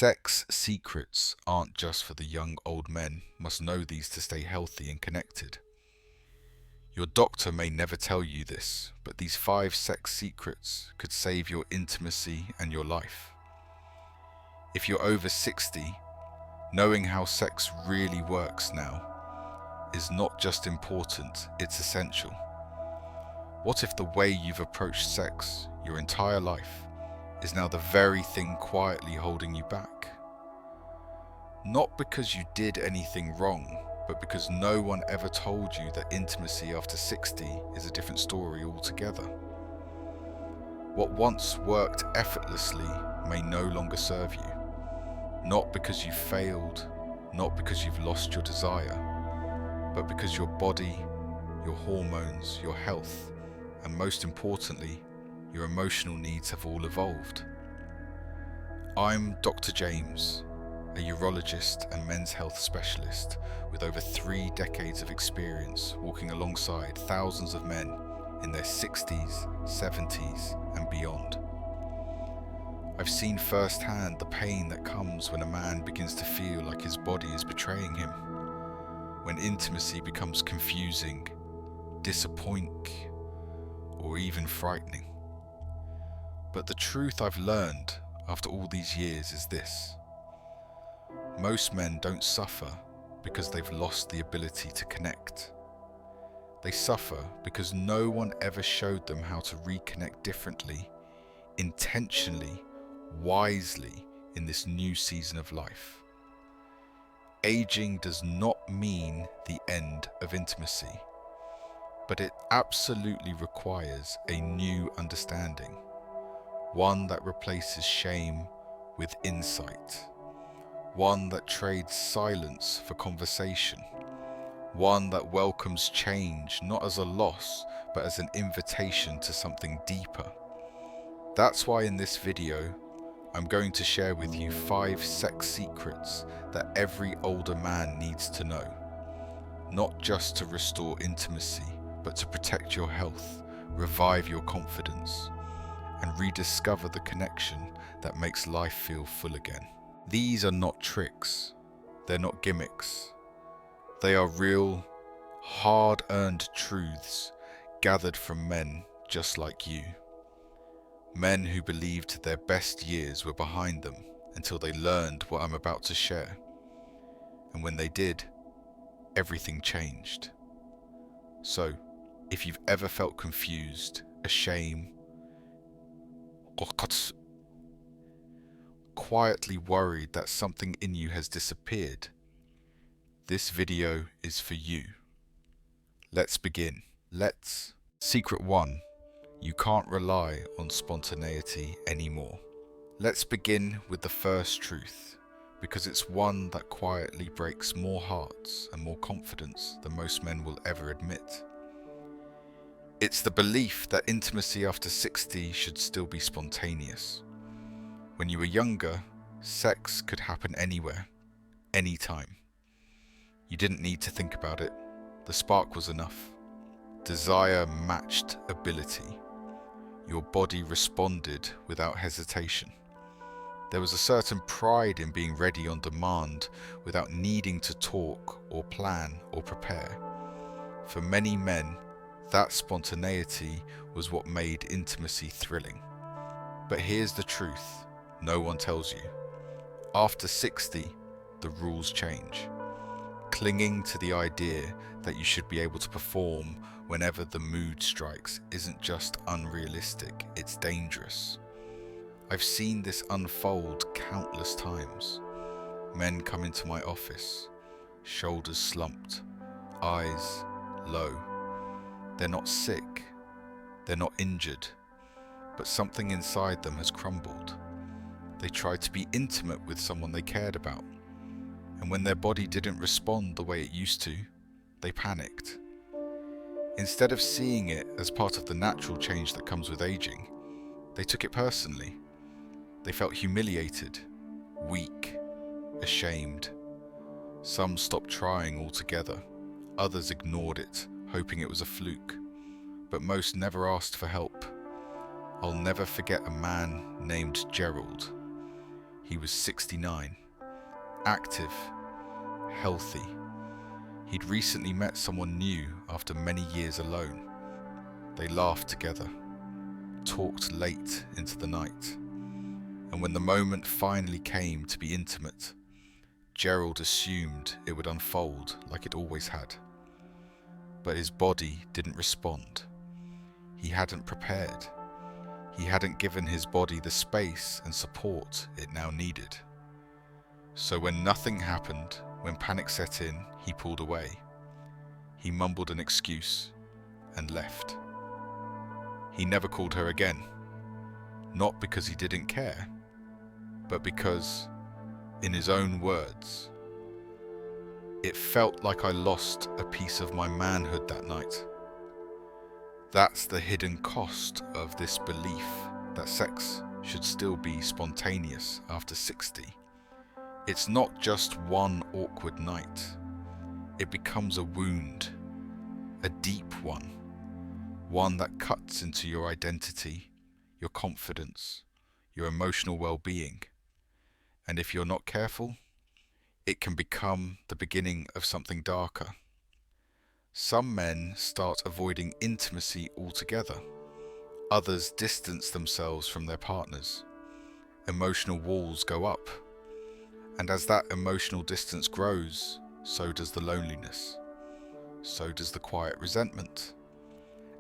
Sex secrets aren't just for the young old men must know these to stay healthy and connected. Your doctor may never tell you this, but these 5 sex secrets could save your intimacy and your life. If you're over 60, knowing how sex really works now is not just important, it's essential. What if the way you've approached sex your entire life is now the very thing quietly holding you back? Not because you did anything wrong, but because no one ever told you that intimacy after 60 is a different story altogether. What once worked effortlessly may no longer serve you. Not because you failed, not because you've lost your desire, but because your body, your hormones, your health, and most importantly, your emotional needs have all evolved. I'm Dr. James, a urologist and men's health specialist with over 3 decades of experience walking alongside thousands of men in their 60s, 70s, and beyond. I've seen firsthand the pain that comes when a man begins to feel like his body is betraying him, when intimacy becomes confusing, disappointing, or even frightening. But the truth I've learned after all these years is this: most men don't suffer because they've lost the ability to connect. They suffer because no one ever showed them how to reconnect differently, intentionally, wisely in this new season of life. Aging does not mean the end of intimacy, but it absolutely requires a new understanding, one that replaces shame with insight, one that trades silence for conversation, one that welcomes change not as a loss, but as an invitation to something deeper. That's why in this video, I'm going to share with you 5 sex secrets that every older man needs to know, not just to restore intimacy, but to protect your health, revive your confidence, and rediscover the connection that makes life feel full again. These are not tricks, they're not gimmicks. They are real, hard-earned truths gathered from men just like you. Men who believed their best years were behind them until they learned what I'm about to share. And when they did, everything changed. So, if you've ever felt confused, ashamed, or quietly worried that something in you has disappeared, this video is for you. Let's begin. Secret 1. You can't rely on spontaneity anymore. Let's begin with the first truth, because it's one that quietly breaks more hearts and more confidence than most men will ever admit. It's the belief that intimacy after 60 should still be spontaneous. When you were younger, sex could happen anywhere, anytime. You didn't need to think about it. The spark was enough. Desire matched ability. Your body responded without hesitation. There was a certain pride in being ready on demand without needing to talk or plan or prepare. For many men, that spontaneity was what made intimacy thrilling. But here's the truth no one tells you. After 60, the rules change. Clinging to the idea that you should be able to perform whenever the mood strikes isn't just unrealistic, it's dangerous. I've seen this unfold countless times. Men come into my office, shoulders slumped, eyes low. They're not sick, they're not injured, but something inside them has crumbled. They tried to be intimate with someone they cared about, and when their body didn't respond the way it used to, they panicked. Instead of seeing it as part of the natural change that comes with aging, they took it personally. They felt humiliated, weak, ashamed. Some stopped trying altogether. Others ignored it, hoping it was a fluke. But most never asked for help. I'll never forget a man named Gerald. He was 69, active, healthy. He'd recently met someone new after many years alone. They laughed together, talked late into the night, and when the moment finally came to be intimate, Gerald assumed it would unfold like it always had. But his body didn't respond. He hadn't prepared. He hadn't given his body the space and support it now needed. So when nothing happened, when panic set in, he pulled away. He mumbled an excuse and left. He never called her again, not because he didn't care, but because, in his own words, "It felt like I lost a piece of my manhood that night." That's the hidden cost of this belief that sex should still be spontaneous after 60. It's not just one awkward night. It becomes a wound, a deep one that cuts into your identity, your confidence, your emotional well-being. And if you're not careful, it can become the beginning of something darker. Some men start avoiding intimacy altogether. Others distance themselves from their partners. Emotional walls go up. And as that emotional distance grows, so does the loneliness. So does the quiet resentment.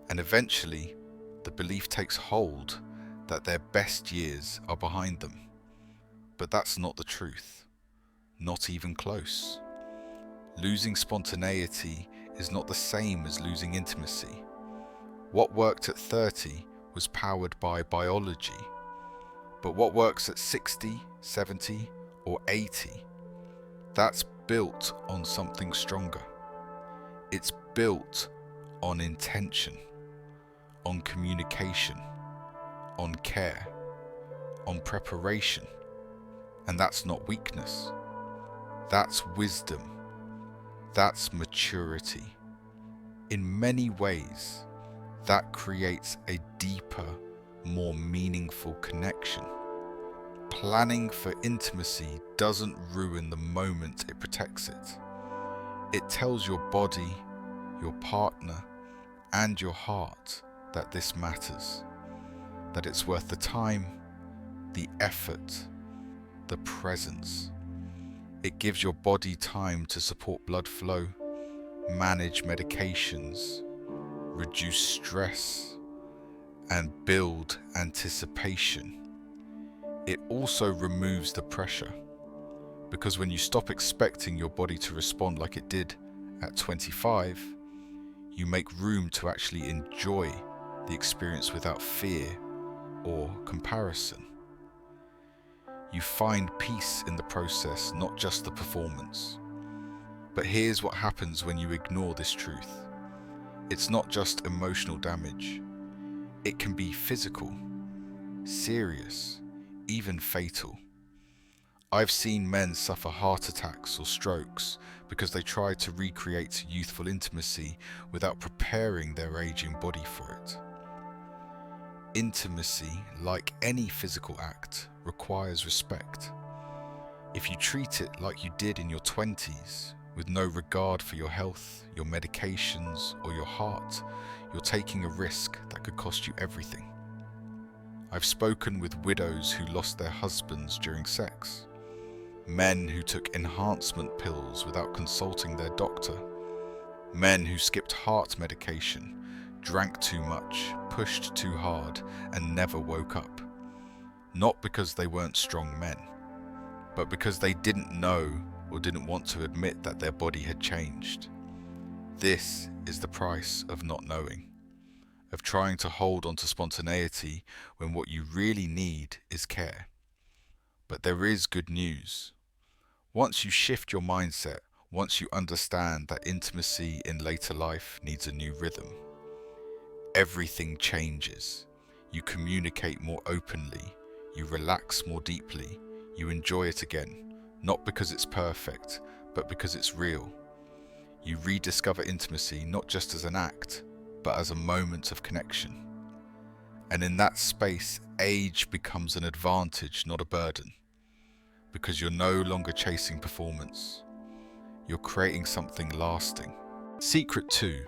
And eventually, the belief takes hold that their best years are behind them. But that's not the truth. Not even close. Losing spontaneity is not the same as losing intimacy. What worked at 30 was powered by biology. But what works at 60, 70, or 80, that's built on something stronger. It's built on intention, on communication, on care, on preparation. And that's not weakness. That's wisdom. That's maturity. In many ways, that creates a deeper, more meaningful connection. Planning for intimacy doesn't ruin the moment it protects it. It tells your body, your partner, and your heart that this matters, that it's worth the time, the effort, the presence. It gives your body time to support blood flow, manage medications, reduce stress, and build anticipation. It also removes the pressure, because when you stop expecting your body to respond like it did at 25, you make room to actually enjoy the experience without fear or comparison. You find peace in the process, not just the performance. But here's what happens when you ignore this truth. It's not just emotional damage. It can be physical, serious, even fatal. I've seen men suffer heart attacks or strokes because they tried to recreate youthful intimacy without preparing their aging body for it. Intimacy, like any physical act, requires respect. If you treat it like you did in your 20s, with no regard for your health, your medications, or your heart, you're taking a risk that could cost you everything. I've spoken with widows who lost their husbands during sex, men who took enhancement pills without consulting their doctor, men who skipped heart medication, drank too much, pushed too hard, and never woke up. Not because they weren't strong men, but because they didn't know or didn't want to admit that their body had changed. This is the price of not knowing, of trying to hold on to spontaneity when what you really need is care. But there is good news. Once you shift your mindset, once you understand that intimacy in later life needs a new rhythm, everything changes. You communicate more openly, you relax more deeply, you enjoy it again, not because it's perfect, but because it's real. You rediscover intimacy not just as an act, but as a moment of connection. And in that space, age becomes an advantage, not a burden. because you're no longer chasing performance. You're creating something lasting. Secret 2.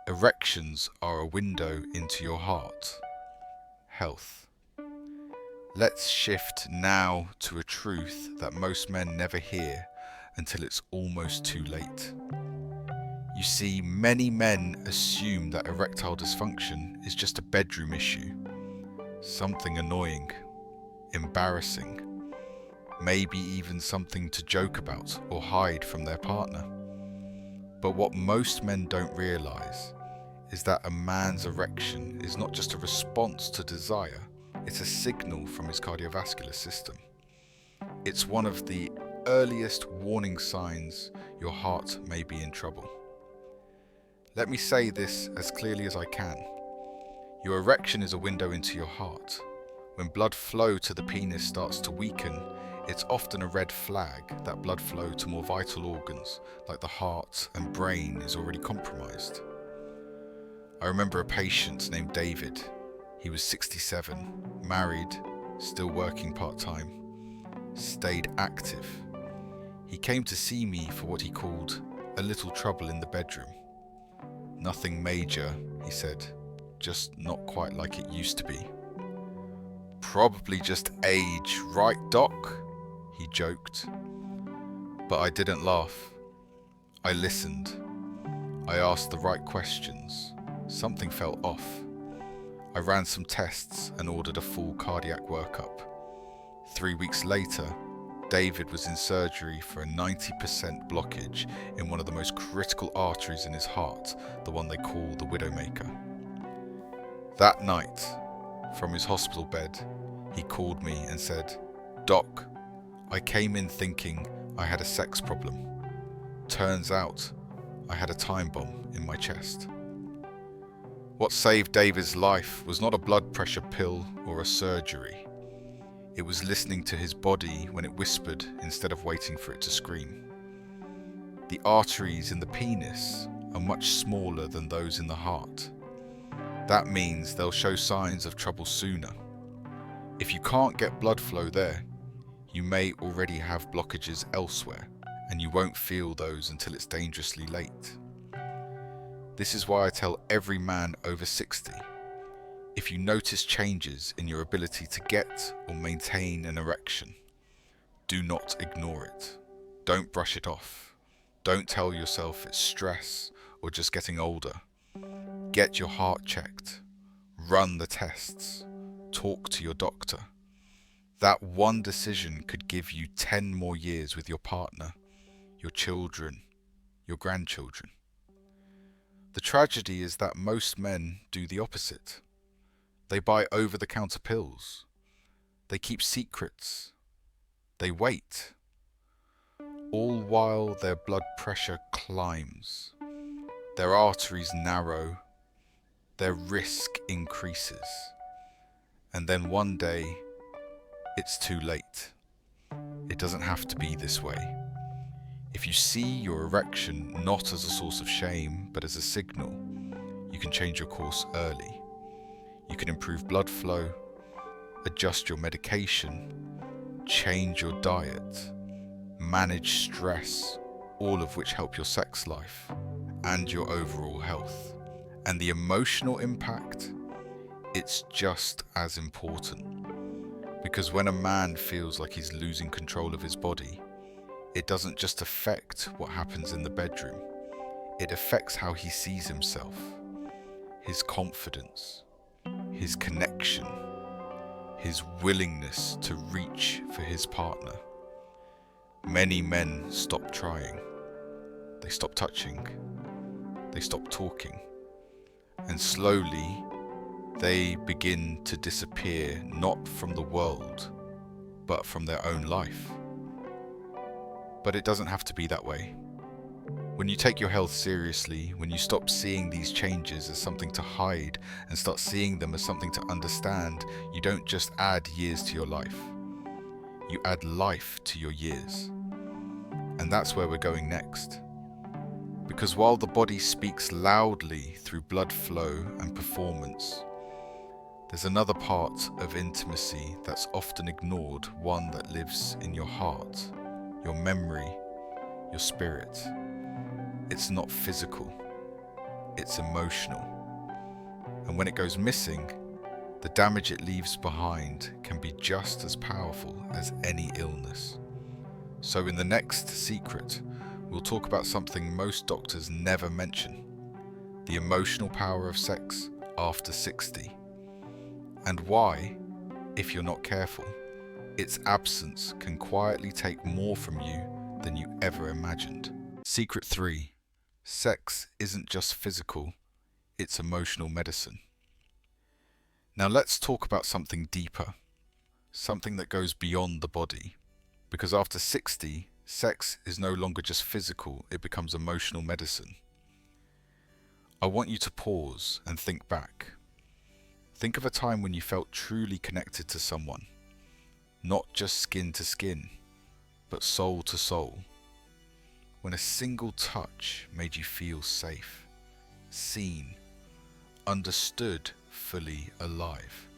Erections are a window into your heart. Health. Let's shift now to a truth that most men never hear until it's almost too late. You see, many men assume that erectile dysfunction is just a bedroom issue, something annoying, embarrassing, maybe even something to joke about or hide from their partner. But what most men don't realize is that a man's erection is not just a response to desire, it's a signal from his cardiovascular system. It's one of the earliest warning signs your heart may be in trouble. Let me say this as clearly as I can. Your erection is a window into your heart. When blood flow to the penis starts to weaken, it's often a red flag that blood flow to more vital organs like the heart and brain is already compromised. I remember a patient named David. He was 67, married, still working part-time, stayed active. He came to see me for what he called a little trouble in the bedroom. Nothing major, he said, just not quite like it used to be. Probably just age, right, Doc? He joked. But I didn't laugh. I listened. I asked the right questions. Something felt off. I ran some tests and ordered a full cardiac workup. 3 weeks later, David was in surgery for a 90% blockage in one of the most critical arteries in his heart, the one they call the Widowmaker. That night, from his hospital bed, he called me and said, "Doc, I came in thinking I had a sex problem. Turns out I had a time bomb in my chest." What saved David's life was not a blood pressure pill or a surgery. It was listening to his body when it whispered instead of waiting for it to scream. The arteries in the penis are much smaller than those in the heart. That means they'll show signs of trouble sooner. If you can't get blood flow there, you may already have blockages elsewhere, and you won't feel those until it's dangerously late. This is why I tell every man over 60, if you notice changes in your ability to get or maintain an erection, do not ignore it. Don't brush it off. Don't tell yourself it's stress or just getting older. Get your heart checked. Run the tests. Talk to your doctor. That one decision could give you 10 more years with your partner, your children, your grandchildren. The tragedy is that most men do the opposite. They buy over-the-counter pills. They keep secrets. They wait. All while their blood pressure climbs. Their arteries narrow. Their risk increases. And then one day, it's too late. It doesn't have to be this way. If you see your erection not as a source of shame, but as a signal, you can change your course early. You can improve blood flow, adjust your medication, change your diet, manage stress, all of which help your sex life and your overall health. And the emotional impact, it's just as important. Because when a man feels like he's losing control of his body, it doesn't just affect what happens in the bedroom. It affects how he sees himself, his confidence, his connection, his willingness to reach for his partner. Many men stop trying. They stop touching. They stop talking. And slowly, they begin to disappear not from the world, but from their own life. But it doesn't have to be that way. When you take your health seriously, when you stop seeing these changes as something to hide and start seeing them as something to understand, you don't just add years to your life. You add life to your years. And that's where we're going next. Because while the body speaks loudly through blood flow and performance, There's another part of intimacy that's often ignored, one that lives in your heart, your memory, your spirit. It's not physical, it's emotional. And when it goes missing, the damage it leaves behind can be just as powerful as any illness. So in the next secret, we'll talk about something most doctors never mention: the emotional power of sex after 60. And why, if you're not careful, its absence can quietly take more from you than you ever imagined. Secret 3. Sex isn't just physical, it's emotional medicine. Now let's talk about something deeper, something that goes beyond the body. Because after 60, sex is no longer just physical, it becomes emotional medicine. I want you to pause and think back. Think of a time when you felt truly connected to someone, not just skin to skin, but soul to soul. When a single touch made you feel safe, seen, understood, fully alive.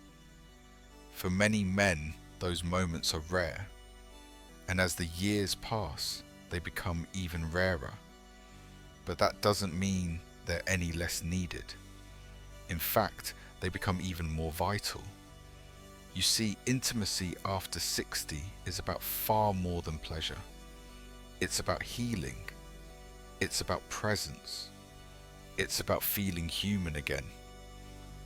For many men, those moments are rare, and as the years pass, they become even rarer. But that doesn't mean they're any less needed. In fact, they become even more vital. You see, intimacy after 60 is about far more than pleasure. It's about healing. It's about presence. It's about feeling human again.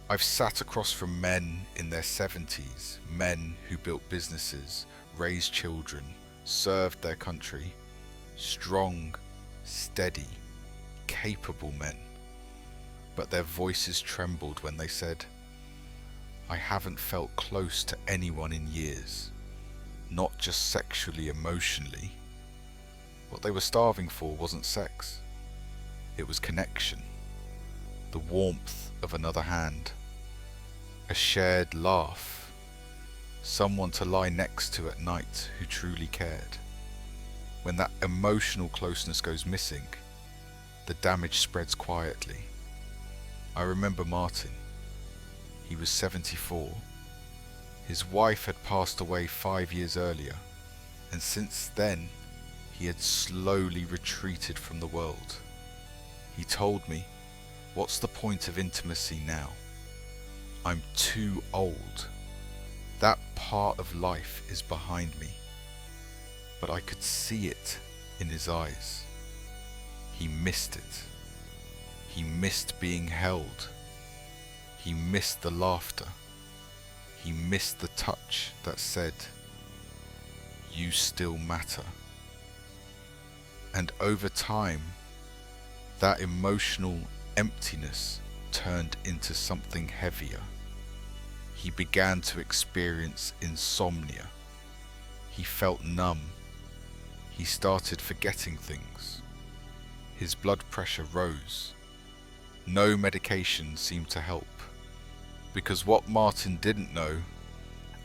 I've sat across from men in their 70s, men who built businesses, raised children, served their country, strong, steady, capable men. But their voices trembled when they said, "I haven't felt close to anyone in years, not just sexually, emotionally." What they were starving for wasn't sex. It was connection, the warmth of another hand, a shared laugh, someone to lie next to at night who truly cared. When that emotional closeness goes missing, the damage spreads quietly. I remember Martin. He was 74. His wife had passed away 5 years earlier, and since then, he had slowly retreated from the world. He told me, "What's the point of intimacy now? I'm too old. That part of life is behind me." But I could see it in his eyes. He missed it. He missed being held. He missed the laughter. He missed the touch that said, "You still matter." And over time, that emotional emptiness turned into something heavier. He began to experience insomnia. He felt numb. He started forgetting things. His blood pressure rose. No medication seemed to help. Because what Martin didn't know,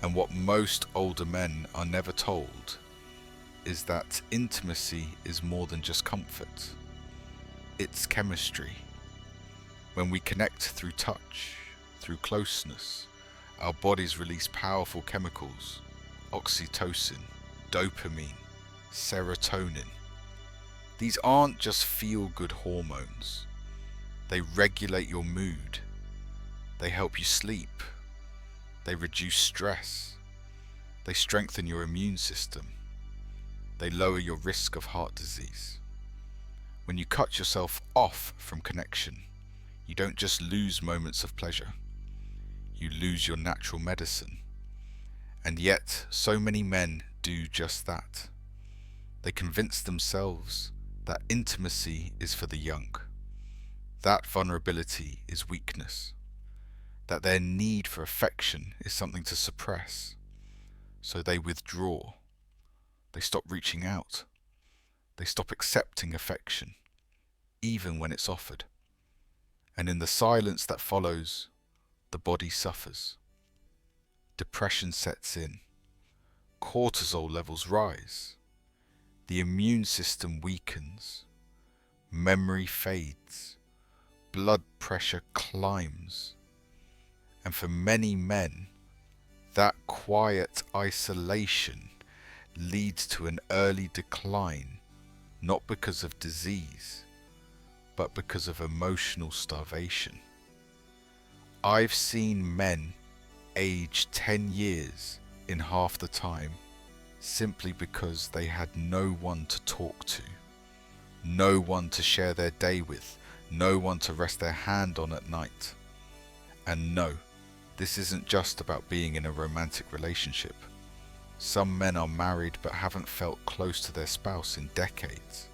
and what most older men are never told, is that intimacy is more than just comfort. It's chemistry. When we connect through touch, through closeness, our bodies release powerful chemicals: oxytocin, dopamine, serotonin. These aren't just feel-good hormones. They regulate your mood. They help you sleep. They reduce stress. They strengthen your immune system. They lower your risk of heart disease. When you cut yourself off from connection, you don't just lose moments of pleasure. You lose your natural medicine. And yet, so many men do just that. They convince themselves that intimacy is for the young, that vulnerability is weakness, that their need for affection is something to suppress. So they withdraw. They stop reaching out. They stop accepting affection, even when it's offered. And in the silence that follows, the body suffers. Depression sets in. Cortisol levels rise. The immune system weakens. Memory fades. Blood pressure climbs. And for many men, that quiet isolation leads to an early decline, not because of disease, but because of emotional starvation. I've seen men age 10 years in half the time simply because they had no one to talk to, no one to share their day with, no one to rest their hand on at night. And no, this isn't just about being in a romantic relationship. Some men are married but haven't felt close to their spouse in decades.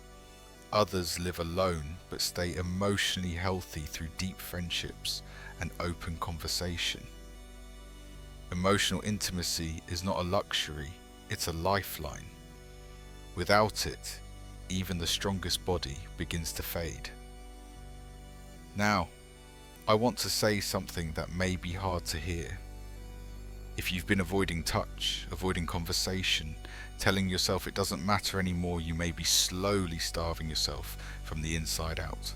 Others live alone but stay emotionally healthy through deep friendships and open conversation. Emotional intimacy is not a luxury, it's a lifeline. Without it, even the strongest body begins to fade. Now, I want to say something that may be hard to hear. If you've been avoiding touch, avoiding conversation, telling yourself it doesn't matter anymore, you may be slowly starving yourself from the inside out.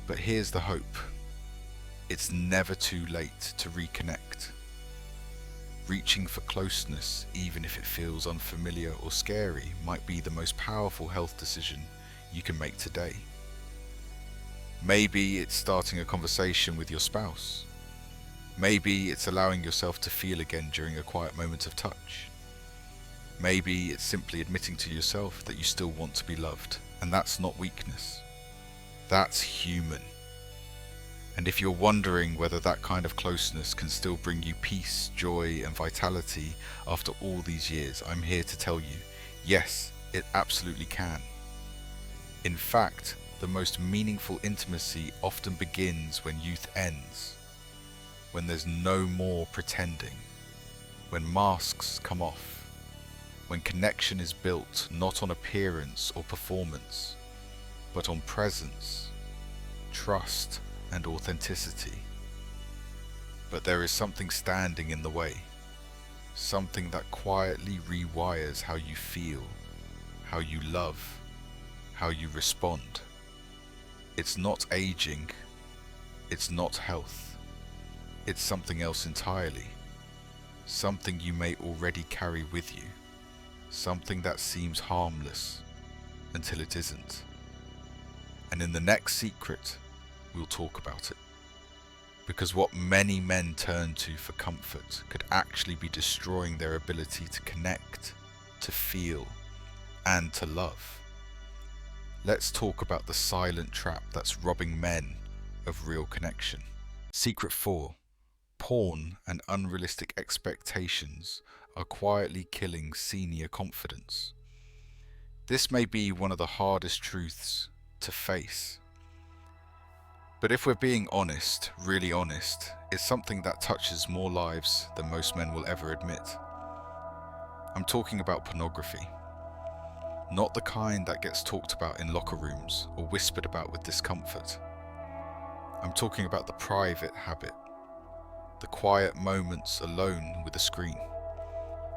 But here's the hope. It's never too late to reconnect. Reaching for closeness, even if it feels unfamiliar or scary, might be the most powerful health decision you can make today. Maybe it's starting a conversation with your spouse. Maybe it's allowing yourself to feel again during a quiet moment of touch. Maybe it's simply admitting to yourself that you still want to be loved, and that's not weakness. That's human. And if you're wondering whether that kind of closeness can still bring you peace, joy, and vitality after all these years, I'm here to tell you, yes, it absolutely can. In fact, the most meaningful intimacy often begins when youth ends, when there's no more pretending, when masks come off, when connection is built not on appearance or performance, but on presence, trust, and authenticity. But there is something standing in the way, something that quietly rewires how you feel, how you love, how you respond. It's not aging, it's not health, it's something else entirely, something you may already carry with you, something that seems harmless until it isn't. And in the next secret, we'll talk about it. Because what many men turn to for comfort could actually be destroying their ability to connect, to feel, and to love. Let's talk about the silent trap that's robbing men of real connection. Secret 4. Porn and unrealistic expectations are quietly killing senior confidence. This may be one of the hardest truths to face. But if we're being honest, really honest, it's something that touches more lives than most men will ever admit. I'm talking about pornography. Not the kind that gets talked about in locker rooms or whispered about with discomfort. I'm talking about the private habit, the quiet moments alone with a screen,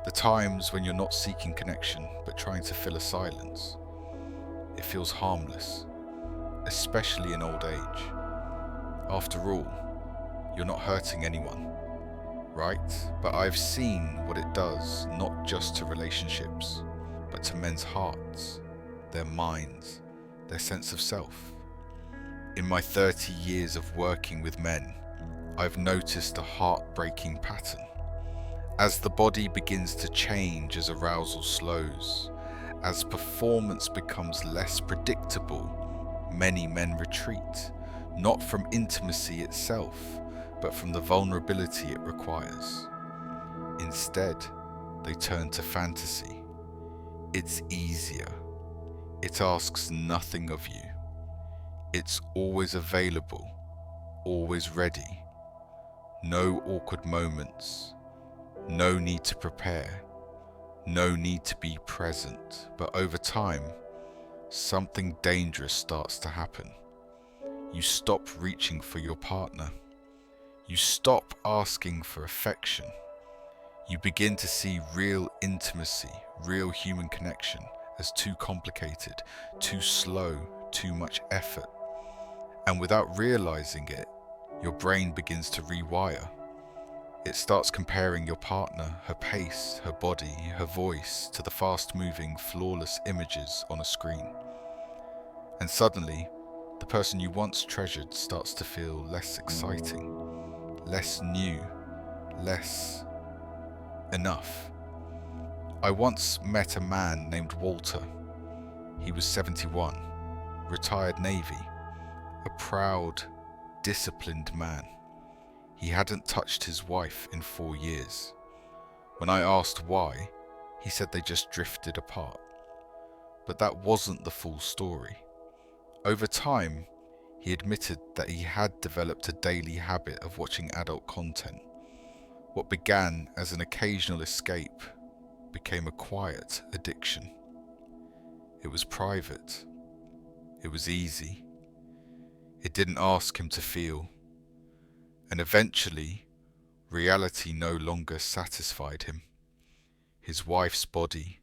the times when you're not seeking connection but trying to fill a silence. It feels harmless, especially in old age. After all, you're not hurting anyone, right? But I've seen what it does, not just to relationships, but to men's hearts, their minds, their sense of self. In my 30 years of working with men, I've noticed a heartbreaking pattern. As the body begins to change as arousal slows, as performance becomes less predictable, many men retreat, not from intimacy itself, but from the vulnerability it requires. Instead, they turn to fantasy. It's easier. It asks nothing of you. It's always available, always ready. No awkward moments, no need to prepare, no need to be present. But over time, something dangerous starts to happen. You stop reaching for your partner. You stop asking for affection. You begin to see real intimacy, real human connection as too complicated, too slow, too much effort. And without realizing it, your brain begins to rewire. It starts comparing your partner, her pace, her body, her voice to the fast-moving, flawless images on a screen. And suddenly, the person you once treasured starts to feel less exciting, less new, less enough. I once met a man named Walter. He was 71, retired Navy, a proud, disciplined man. He hadn't touched his wife in 4 years. When I asked why, he said they just drifted apart. But that wasn't the full story. Over time, he admitted that he had developed a daily habit of watching adult content. What began as an occasional escape became a quiet addiction. It was private. It was easy. It didn't ask him to feel. And eventually, reality no longer satisfied him. His wife's body,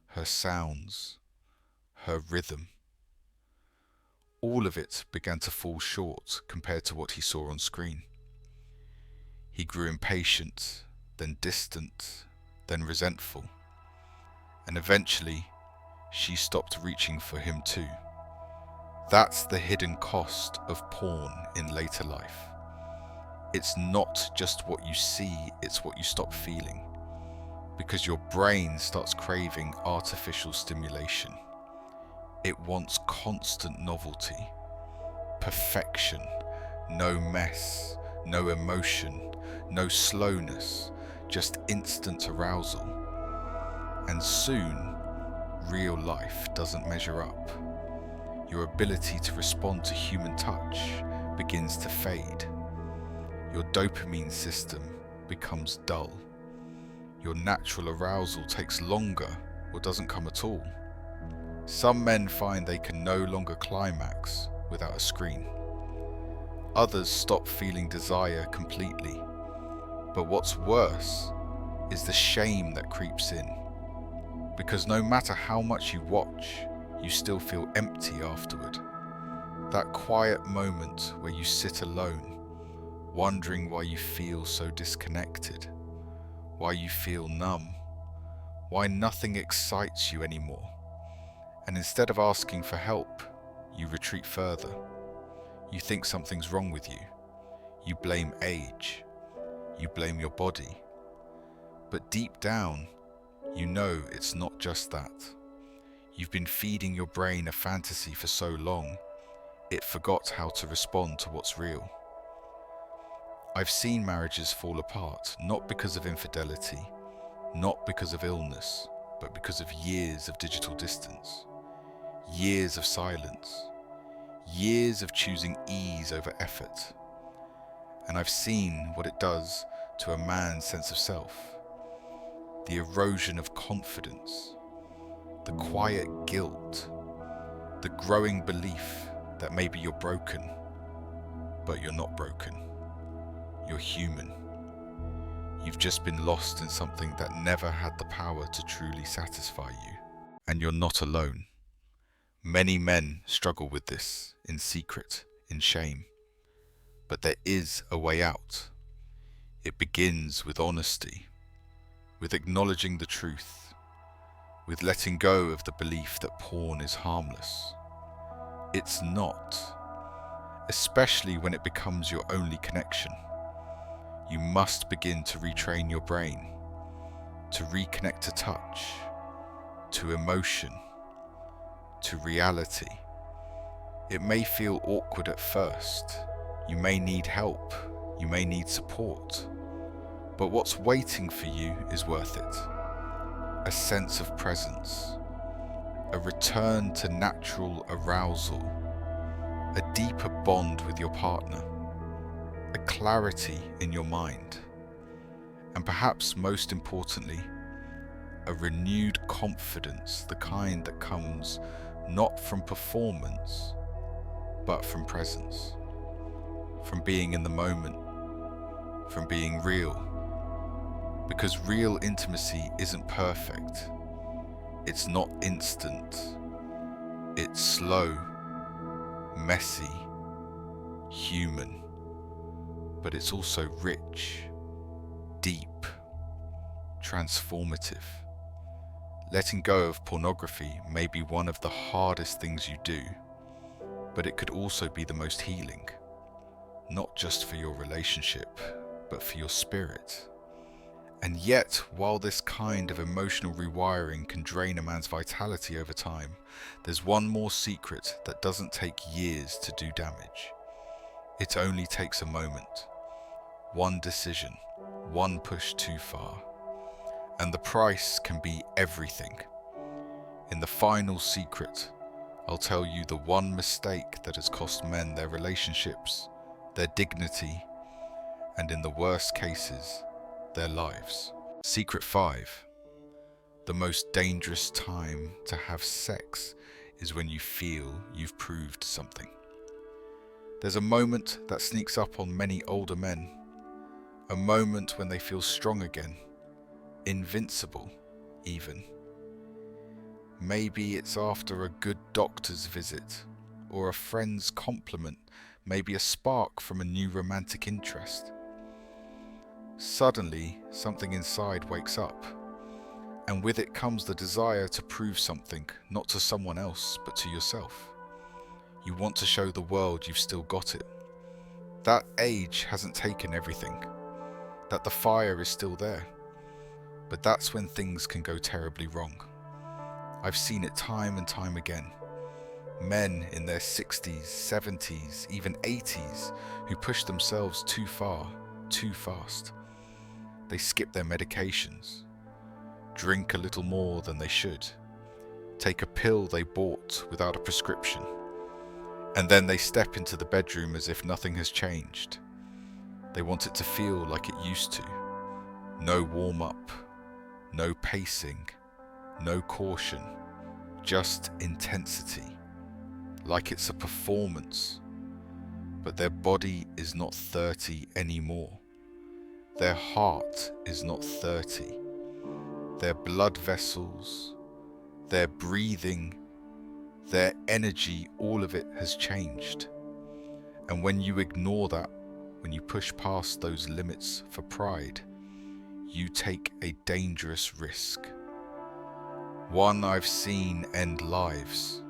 her sounds, her rhythm, all of it began to fall short compared to what he saw on screen. He grew impatient, then distant, then resentful. And eventually, she stopped reaching for him too. That's the hidden cost of porn in later life. It's not just what you see, it's what you stop feeling. Because your brain starts craving artificial stimulation. It wants constant novelty, perfection, no mess, no emotion, no slowness, just instant arousal. And soon, real life doesn't measure up. Your ability to respond to human touch begins to fade. Your dopamine system becomes dull. Your natural arousal takes longer or doesn't come at all. Some men find they can no longer climax without a screen. Others stop feeling desire completely. But what's worse is the shame that creeps in. Because no matter how much you watch, you still feel empty afterward. That quiet moment where you sit alone, wondering why you feel so disconnected, why you feel numb, why nothing excites you anymore. And instead of asking for help, you retreat further. You think something's wrong with you. You blame age. You blame your body. But deep down, you know it's not just that. You've been feeding your brain a fantasy for so long, it forgot how to respond to what's real. I've seen marriages fall apart, not because of infidelity, not because of illness, but because of years of digital distance, years of silence, years of choosing ease over effort. And I've seen what it does to a man's sense of self, the erosion of confidence, the quiet guilt, the growing belief that maybe you're broken, but you're not broken. You're human. You've just been lost in something that never had the power to truly satisfy you. And you're not alone. Many men struggle with this, in secret, in shame. But there is a way out. It begins with honesty, with acknowledging the truth, with letting go of the belief that porn is harmless. It's not, especially when it becomes your only connection. You must begin to retrain your brain, to reconnect to touch, to emotion, to reality. It may feel awkward at first. You may need help. You may need support. But what's waiting for you is worth it. A sense of presence, a return to natural arousal, a deeper bond with your partner, a clarity in your mind, and perhaps most importantly, a renewed confidence, the kind that comes not from performance, but from presence, from being in the moment, from being real. Because real intimacy isn't perfect. It's not instant. It's slow, messy, human. but it's also rich, deep, transformative. Letting go of pornography may be one of the hardest things you do, but it could also be the most healing, not just for your relationship, but for your spirit. And yet, while this kind of emotional rewiring can drain a man's vitality over time, there's one more secret that doesn't take years to do damage. It only takes a moment, one decision, one push too far, and the price can be everything. In the final secret, I'll tell you the one mistake that has cost men their relationships, their dignity, and in the worst cases, their lives. Secret 5. The most dangerous time to have sex is when you feel you've proved something. There's a moment that sneaks up on many older men, a moment when they feel strong again, invincible even. Maybe it's after a good doctor's visit, or a friend's compliment, maybe a spark from a new romantic interest. Suddenly, something inside wakes up, and with it comes the desire to prove something, not to someone else, but to yourself. You want to show the world you've still got it, that age hasn't taken everything, that the fire is still there. But that's when things can go terribly wrong. I've seen it time and time again. Men in their 60s, 70s, even 80s who push themselves too far, too fast. They skip their medications, drink a little more than they should, take a pill they bought without a prescription, and then they step into the bedroom as if nothing has changed. They want it to feel like it used to. No warm-up, no pacing, no caution, just intensity, like it's a performance. But their body is not 30 anymore. Their heart is not 30. Their blood vessels, their breathing, their energy, all of it has changed. And when you ignore that, when you push past those limits for pride, you take a dangerous risk. One I've seen end lives.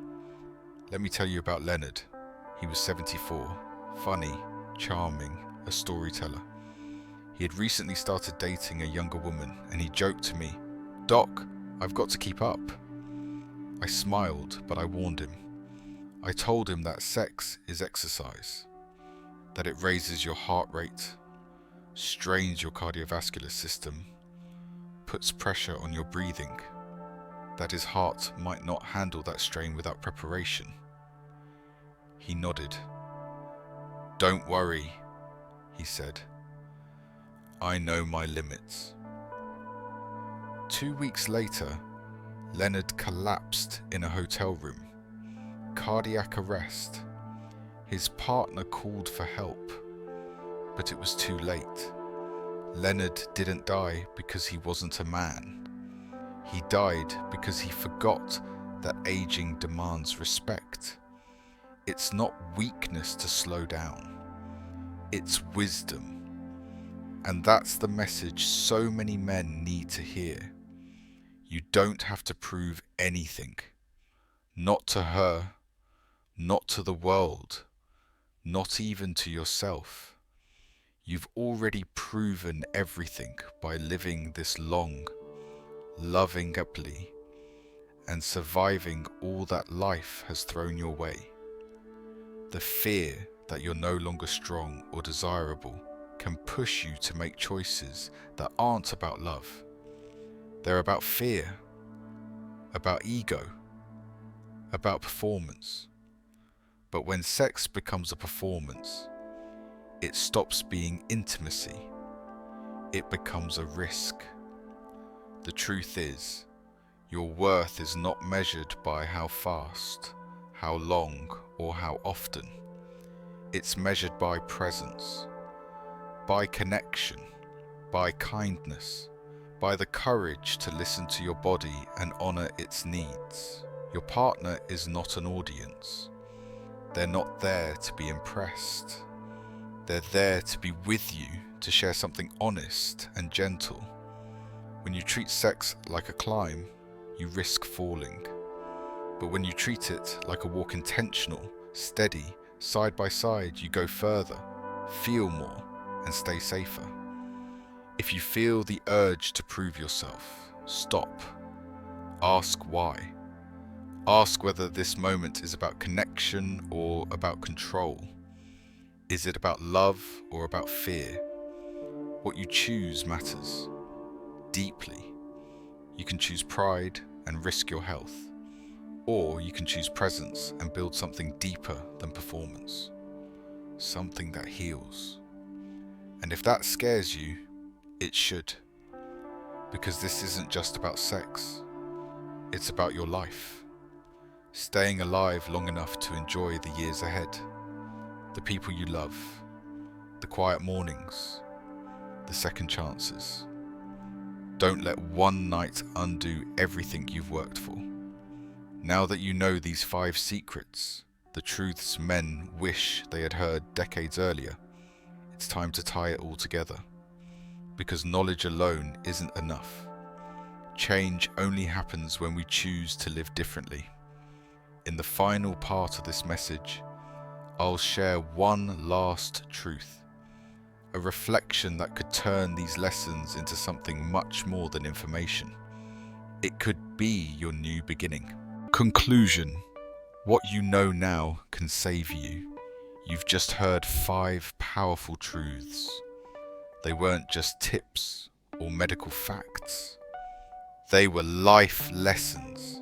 Let me tell you about Leonard. He was 74, funny, charming, a storyteller. He had recently started dating a younger woman, and he joked to me, "Doc, I've got to keep up." I smiled, but I warned him. I told him that sex is exercise, that it raises your heart rate, strains your cardiovascular system, puts pressure on your breathing, that his heart might not handle that strain without preparation. He nodded. "Don't worry," he said. "I know my limits." 2 weeks later, Leonard collapsed in a hotel room. Cardiac arrest. His partner called for help, but it was too late. Leonard didn't die because he wasn't a man. He died because he forgot that aging demands respect. It's not weakness to slow down. It's wisdom. And that's the message so many men need to hear. You don't have to prove anything. Not to her, not to the world, not even to yourself. You've already proven everything by living this long, loving happily, and surviving all that life has thrown your way. The fear that you're no longer strong or desirable can push you to make choices that aren't about love. They're about fear, about ego, about performance. But when sex becomes a performance, it stops being intimacy. It becomes a risk. The truth is, your worth is not measured by how fast, how long, or how often. It's measured by presence, by connection, by kindness, by the courage to listen to your body and honor its needs. Your partner is not an audience. They're not there to be impressed. They're there to be with you, to share something honest and gentle. When you treat sex like a climb, you risk falling. But when you treat it like a walk, intentional, steady, side by side, you go further, feel more, and stay safer. If you feel the urge to prove yourself, stop. Ask why. Ask whether this moment is about connection or about control. Is it about love or about fear? What you choose matters deeply. You can choose pride and risk your health, or you can choose presence and build something deeper than performance, something that heals. And if that scares you, it should, because this isn't just about sex, it's about your life, staying alive long enough to enjoy the years ahead, the people you love, the quiet mornings, the second chances. Don't let one night undo everything you've worked for. Now that you know these 5 secrets, the truths men wish they had heard decades earlier, it's time to tie it all together. Because knowledge alone isn't enough. Change only happens when we choose to live differently. In the final part of this message, I'll share one last truth, a reflection that could turn these lessons into something much more than information. It could be your new beginning. Conclusion: what you know now can save you. You've just heard 5 powerful truths. They weren't just tips or medical facts. They were life lessons,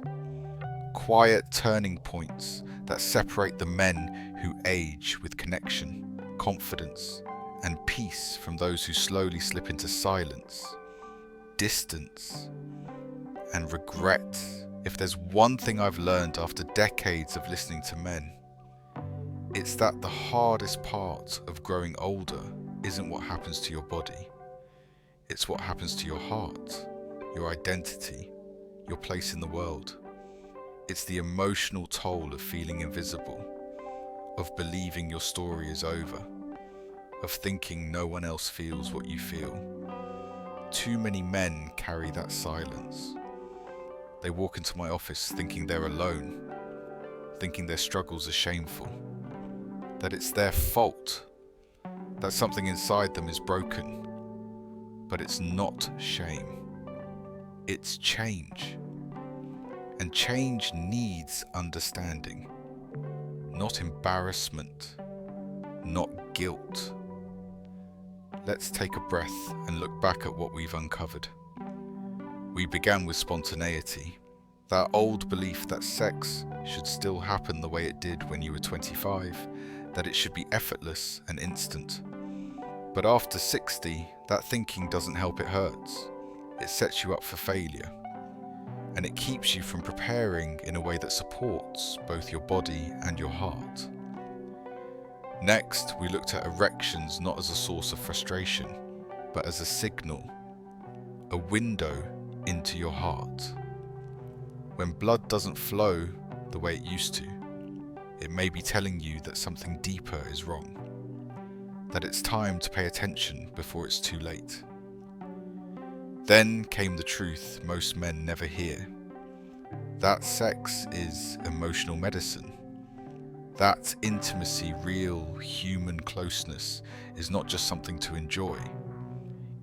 quiet turning points that separate the men who age with connection, confidence, and peace from those who slowly slip into silence, distance, and regret. If there's one thing I've learned after decades of listening to men, it's that the hardest part of growing older isn't what happens to your body. It's what happens to your heart, your identity, your place in the world. It's the emotional toll of feeling invisible, of believing your story is over, of thinking no one else feels what you feel. Too many men carry that silence. They walk into my office thinking they're alone, thinking their struggles are shameful, that it's their fault, that something inside them is broken. But it's not shame. It's change. And change needs understanding, not embarrassment, not guilt. Let's take a breath and look back at what we've uncovered. We began with spontaneity, that old belief that sex should still happen the way it did when you were 25, that it should be effortless and instant. But after 60, that thinking doesn't help, it hurts. It sets you up for failure. And it keeps you from preparing in a way that supports both your body and your heart. Next, we looked at erections not as a source of frustration, but as a signal, a window into your heart. When blood doesn't flow the way it used to, it may be telling you that something deeper is wrong, that it's time to pay attention before it's too late. Then came the truth most men never hear, that sex is emotional medicine. That intimacy, real human closeness, is not just something to enjoy.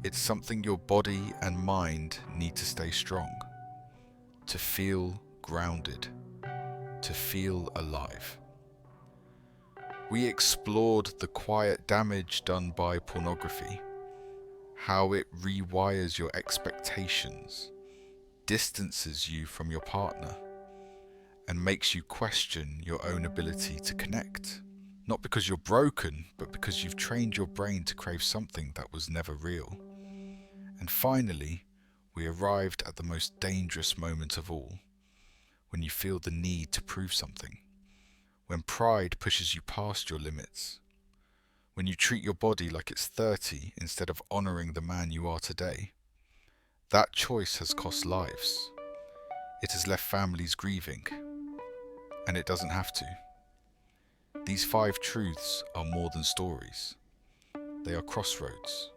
It's something your body and mind need to stay strong, to feel grounded, to feel alive. We explored the quiet damage done by pornography, how it rewires your expectations, distances you from your partner, and makes you question your own ability to connect. Not because you're broken, but because you've trained your brain to crave something that was never real. And finally, we arrived at the most dangerous moment of all, when you feel the need to prove something, when pride pushes you past your limits, when you treat your body like it's 30 instead of honoring the man you are today. That choice has cost lives. It has left families grieving, and it doesn't have to. These 5 truths are more than stories. they are crossroads.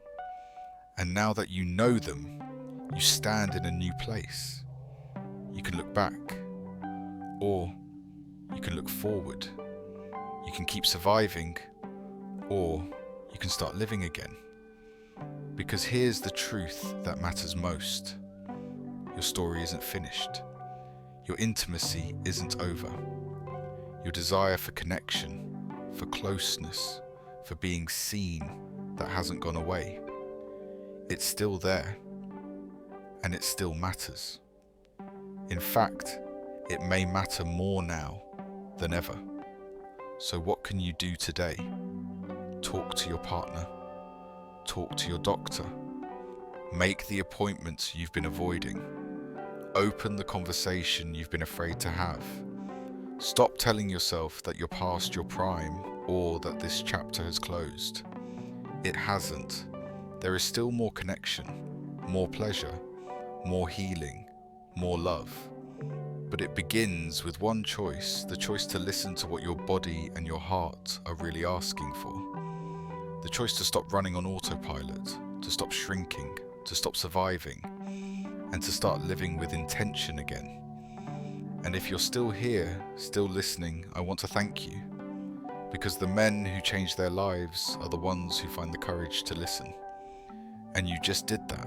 And now that you know them, you stand in a new place. You can look back, or you can look forward. You can keep surviving, or you can start living again. Because here's the truth that matters most. Your story isn't finished. Your intimacy isn't over. Your desire for connection, for closeness, for being seen, that hasn't gone away. It's still there, and it still matters. In fact, it may matter more now than ever. So what can you do today? Talk to your partner. Talk to your doctor. Make the appointments you've been avoiding. Open the conversation you've been afraid to have. Stop telling yourself that you're past your prime or that this chapter has closed. It hasn't. There is still more connection, more pleasure, more healing, more love. But it begins with one choice, the choice to listen to what your body and your heart are really asking for. The choice to stop running on autopilot, to stop shrinking, to stop surviving, and to start living with intention again. And if you're still here, still listening, I want to thank you. Because the men who change their lives are the ones who find the courage to listen. And you just did that.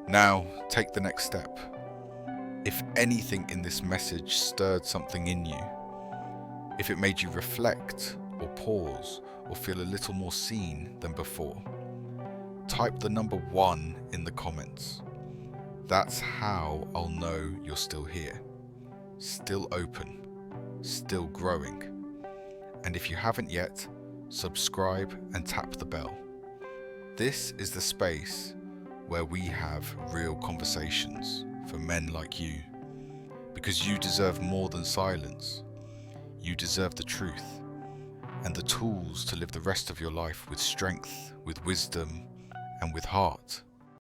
Now, take the next step. If anything in this message stirred something in you, if it made you reflect or pause or feel a little more seen than before, type the number 1 in the comments. That's how I'll know you're still here, still open, still growing. And if you haven't yet, subscribe and tap the bell. This is the space where we have real conversations for men like you. Because you deserve more than silence. You deserve the truth and the tools to live the rest of your life with strength, with wisdom, and with heart.